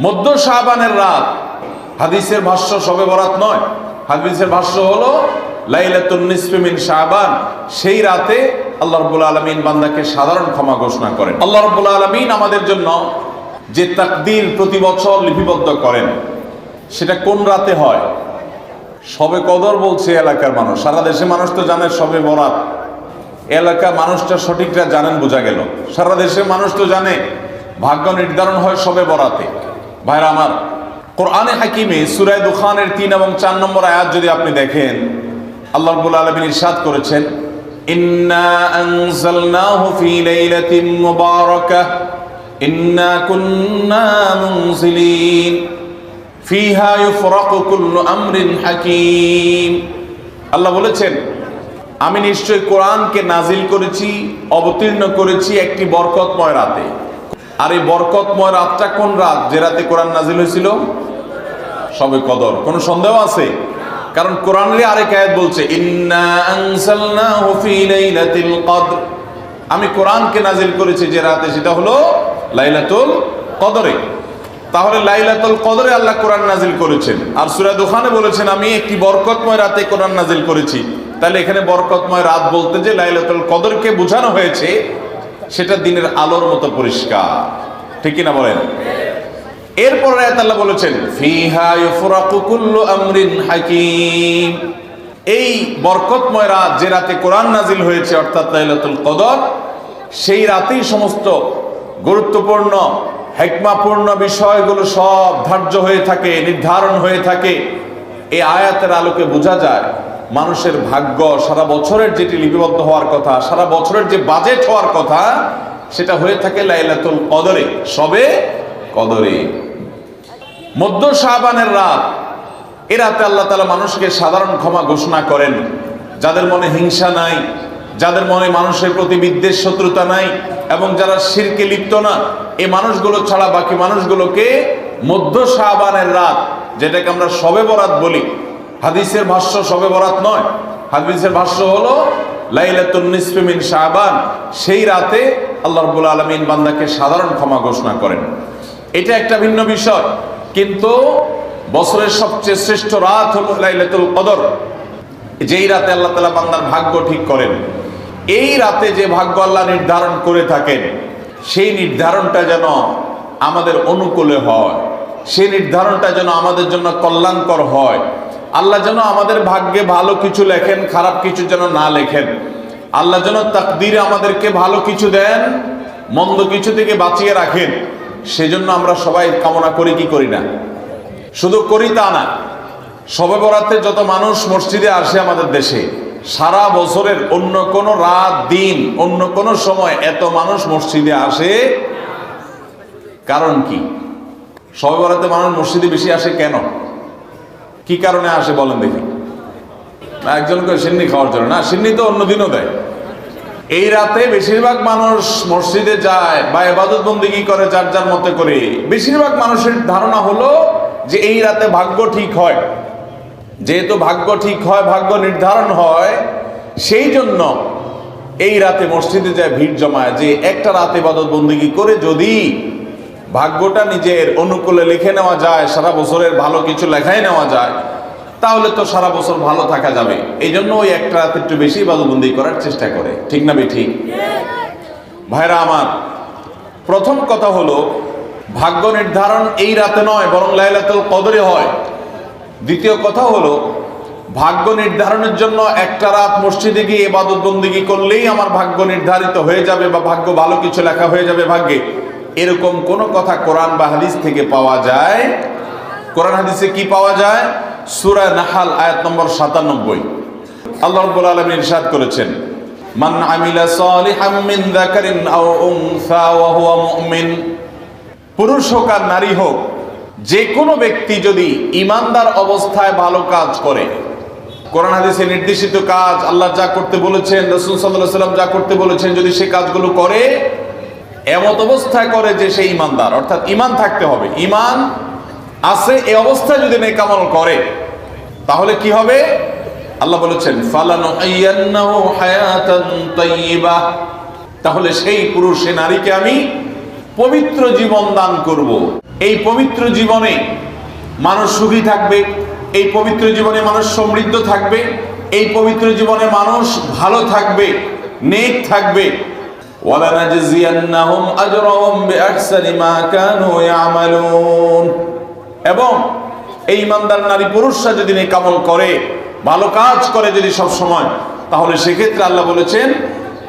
মধ্য শাবানের রাত, হাদিসের ভাষ্য শবে বরাত নয়, হাদিসের ভাষ্য হলো লাইলাতুন নিসফি মিন শাবান। সেই রাতে আল্লাহ রাব্বুল আলামিন বান্দাকে সাধারণ ক্ষমা ঘোষণা করেন। আল্লাহ রাব্বুল আলামিন আমাদের জন্য যে তাকদীর প্রতি বছর লিপিবদ্ধ করেন, সেটা কোন রাতে হয়? শবে কদর বলছে এলাকার মানুষ, সারা দেশে মানুষ তো জানে শবে বরাত, এলাকার মানুষটা সঠিকটা জানেন, বোঝা গেল। সারা দেশের মানুষ তো জানে ভাগ্য নির্ধারণ হয় শবে বরাতে। ভাইরা আমার, কোরআনে হাকিমে সূরা দুখানের 3 এবং 4 নম্বর আয়াত যদি আপনি দেখেন, আল্লাহ রাব্বুল আলামিন ইরশাদ করেছেন, ইন্না আনজালনাহু ফি লাইলাতিন মুবারাকাহ ইন্না কুন্না মুনজিলিন ফিহা ইউফরাকু কুল্লু আমরিন হাকিম। আল্লাহ বলেছেন, আমি নিশ্চয় কোরআনকে নাজিল করেছি, অবতীর্ণ করেছি একটি বরকতময় রাতে। আর এই বরকতময় রাতটা কোন রাত? যে রাতে কোরআন নাজিল হয়েছিল শবে কদর। কোন সন্দেহ আছে? কারণ কোরআনের আরেক আয়াত বলছে, ইন্না আনজালনাহু ফি লাইলাতিল কদর, আমি কোরআনকে নাজিল করেছি যে রাতে, সেটা হলো লাইলাতুল কদরে। তাহলে লাইলাতুল কদরে আল্লাহ কোরআন নাজিল করেছেন। আর সূরা দুখানে বলেছেন, আমি একটি বরকতময় রাতে কোরআন নাজিল করেছি। তাহলে এখানে বরকতময় রাত বলতে যে লাইলাতুল কদরকে বোঝানো হয়েছে, সেটা দিনের আলোর মতো পরিষ্কার, ঠিক কিনা বলেন? এরপর আয়াত আল্লাহ বলেছেন, ফিহা ইউফরাকু কুল্লু আমরিন হাকিম, এই বরকতময় রাত যে রাতে কোরআন নাজিল হয়েছে, অর্থাৎ লাইলাতুল কদর, সেই রাতেই সমস্ত গুরুত্বপূর্ণ হিকমাপূর্ণ বিষয়গুলো সব ধার্য হয়ে থাকে, নির্ধারণ হয়ে থাকে। এই আয়াতের আলোকে বোঝা যায় মানুষের ভাগ্য সারা বছরের যেটি লিপিবদ্ধ হওয়ার কথা, সারা বছরের যে বাজেট হওয়ার কথা, সেটা হয়ে থাকে লাইলাতুল কদরে, শবে কদরে। মধ্য শাবানের রাত, এ রাতে আল্লাহ তাআলা মানুষকে সাধারণ ক্ষমা ঘোষণা করেন। যাদের মনে হিংসা নাই, যাদের মনে মানুষের প্রতি বিদ্বেষ শত্রুতা নাই, এবং যারা শিরকে লিপ্ত না, এই মানুষগুলো ছাড়া বাকি মানুষগুলোকে মধ্য শাবানের রাত, যেটাকে আমরা শবে বরাত বলি, হাদিসের ভাষ্য শবে বরাত নয়, হাদিসের ভাষ্য হলো লাইলাতুন নিসফি মিন শাবান। সেই রাতে আল্লাহ রাব্বুল আলামিন বান্দাকে সাধারণ ক্ষমা ঘোষণা করেন। এটা একটা ভিন্ন বিষয়, কিন্তু বছরের সবচেয়ে শ্রেষ্ঠ রাত হলো লাইলাতুল কদর, যেই রাতে আল্লাহ তাআলা বান্দার ভাগ্য ঠিক করেন। এই রাতে যে ভাগ্য আল্লাহ নির্ধারণ করে থাকেন, সেই নির্ধারণটা যেন আমাদের অনুকূলে হয়, সেই নির্ধারণটা যেন আমাদের জন্য কল্যাণকর হয়। আল্লাহ যেন আমাদের ভাগ্যে ভালো কিছু লেখেন, খারাপ কিছু যেন না লেখেন। আল্লাহ যেন তাকদীরে আমাদেরকে ভালো কিছু দেন, মন্দ কিছু থেকে বাঁচিয়ে রাখেন। সেজন্য আমরা সবাই কামনা করি কি করি না? শুধু করি তা না, শবে বরাতে যত মানুষ মসজিদে আসে আমাদের দেশে, সারা বছরের অন্য কোন রাত, দিন, অন্য কোন সময় এত মানুষ মসজিদে আসে, কারণ কি? শবে বরাতে মানুষ মসজিদে বেশি আসে কেন? কি কারণে আসে বলেন দেখি? না একজনকে সিন্নি খাওয়ার জন্য? না, সিন্নি তো অন্য দিনও দেয়। এই রাতে বেশিরভাগ মানুষ মসজিদে যায় বা ইবাদত বন্দেগী করে যার যার মতে করে। বেশিরভাগ মানুষের ধারণা হলো যে এই রাতে ভাগ্য ঠিক হয়। যেহেতু ভাগ্য ঠিক হয়, ভাগ্য নির্ধারণ হয়, সেই জন্য এই রাতে মসজিদে যায়, ভিড় জমায়, যে একটা রাতে ইবাদত বন্দেগী করে যদি ভাগ্যটা নিজের অনুকূলে লিখে নেওয়া যায়, সারা বছরের ভালো কিছু লেখাই নেওয়া যায়, তাহলে তো সারা বছর ভালো থাকা যাবে। এই জন্য ওই একটা রাতে একটু বেশি ইবাদতবন্দি করার চেষ্টা করে, ঠিক না ঠিক? ভাইরা আমার, প্রথম কথা হলো ভাগ্য নির্ধারণ এই রাতে নয়, বরং লাইলাতুল কদরে হয়। দ্বিতীয় কথা হলো ভাগ্য নির্ধারণের জন্য একটা রাত মসজিদে গিয়ে ইবাদত বন্দেগী করলেই আমার ভাগ্য নির্ধারিত হয়ে যাবে বা ভাগ্য ভালো কিছু লেখা হয়ে যাবে ভাগ্যে, এরকম কোন কথা কোরআন বা হাদিস থেকে পাওয়া যায়? কোরআন হাদিসে কি পাওয়া যায়? সূরা নাহাল আয়াত নম্বর 97, আল্লাহ রাব্বুল আলামিন ইরশাদ করেছেন, মান আমিলা সালিহাম মিন যাকারিন আও উনসা ওয়া হুয়া মুমিন, পুরুষ হোক আর নারী হোক, যে কোনো ব্যক্তি যদি ঈমানদার অবস্থায় ভালো কাজ করে, কোরআন হাদিসে নির্দেশিত কাজ, আল্লাহ যা করতে বলেছেন, রাসূল সাল্লাল্লাহু আলাইহি ওয়াসাল্লাম যা করতে বলেছেন, যদি সে কাজগুলো করে, এমত অবস্থায় করে যে সে ঈমানদার, অর্থাৎ ঈমান থাকতে হবে, ঈমান আছে, এই অবস্থায় যদি নেক আমল করে, তাহলে কি হবে? আল্লাহ বলেছেন, ফালানুহিয়ান্নাহু হায়াতান তাইয়্যিবাহ, তাহলে সেই পুরুষ, সে নারীকে আমি পবিত্র জীবন দান করব। এই পবিত্র জীবনে মানুষ সুখী থাকবে, এই পবিত্র জীবনে মানুষ সমৃদ্ধ থাকবে, এই পবিত্র জীবনে মানুষ ভালো থাকবে, নেক থাকবে। ওয়ালানাজজিয়ান্নাহুম আজরাহুম বিআহসানি মা কানু ইয়ামালুন। এবং এই ইমানদার নারী পুরুষরা যদি নেক আমল করে, ভালো কাজ করে যদি সব সময়, তাহলে সেক্ষেত্রে আল্লাহ বলেছেন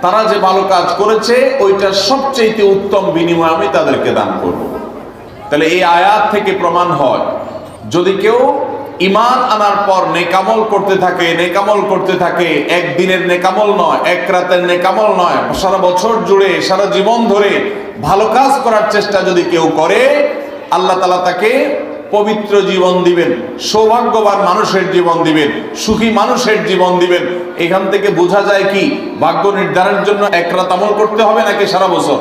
তারা যে ভালো কাজ করেছে ওইটার সবচেয়ে উত্তম বিনিময় আমি তাদেরকে দান করব। তাহলে এই আয়াত থেকে প্রমাণ হয় যদি কেউ ঈমান আনার পর নেকামল করতে থাকে, নেকামল করতে থাকে, একদিনের নেকামল নয়, এক রাতের নেকামল নয়, সারা বছর জুড়ে সারা জীবন ধরে ভালো কাজ করার চেষ্টা যদি কেউ করে, আল্লাহ তাআলা তাকে পবিত্র জীবন দিবেন, সৌভাগ্যবান মানুষের জীবন দিবেন, সুখী মানুষের জীবন দিবেন। এখান থেকে বোঝা যায় কি ভাগ্য নির্ধারণের জন্য এক রাত আমল করতে হবে নাকি সারা বছর?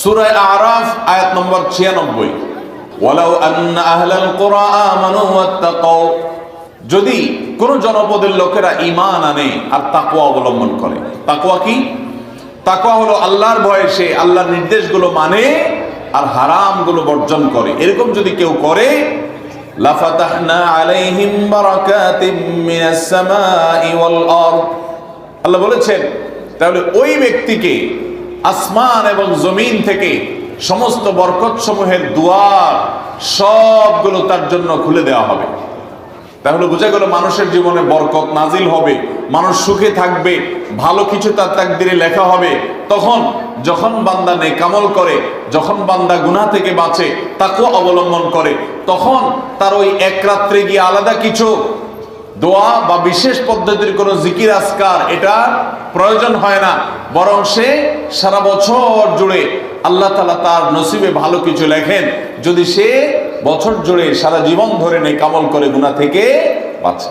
সূরা আরাফ আয়াত নম্বর 96, ওয়ালাউ আন্না আহলাল কুরা আমানু ওয়াত্তাকাউ। যদি কোন জনপদের লোকেরা ঈমান আনে আর তাকওয়া অবলম্বন করে। তাকওয়া কি? তাকওয়া হলো আল্লাহর ভয়ে সে আল্লাহর নির্দেশগুলো মানে আর হারামগুলো বর্জন করে। এরকম যদি কেউ করে, লাফাতাহনা আলাইহিম বারাকাতিম মিনাস সামাই ওয়াল আরদ। আল্লাহ বলেছেন তাহলে ওই ব্যক্তিকে আসমান এবং জমিন থেকে সমস্ত বরকত সমূহের দুয়ার সবগুলো তার জন্য খুলে দেওয়া হবে। তাহলে বোঝা গেল মানুষের জীবনে বরকত নাজিল হবে, মানুষ সুখে থাকবে, ভালো কিছু তার তাকদিরে লেখা হবে। তখন যখন বান্দা নেকামল করে, যখন বান্দা গুনাহ থেকে বাঁচে, তাকওয়া অবলম্বন করে, তখন তার ওই এক রাত্রে গিয়ে আলাদা কিছু দোয়া বা বিশেষ পদ্ধতির কোনো জিকির আজকার এটা প্রয়োজন হয় না, বরং সে সারা বছর জুড়ে আল্লাহ তাআলা তার নসিবে ভালো কিছু লেখেন যদি সে বছর জুড়ে সারা জীবন ধরে নেক আমল করে গুনাহ থেকে বাঁচে।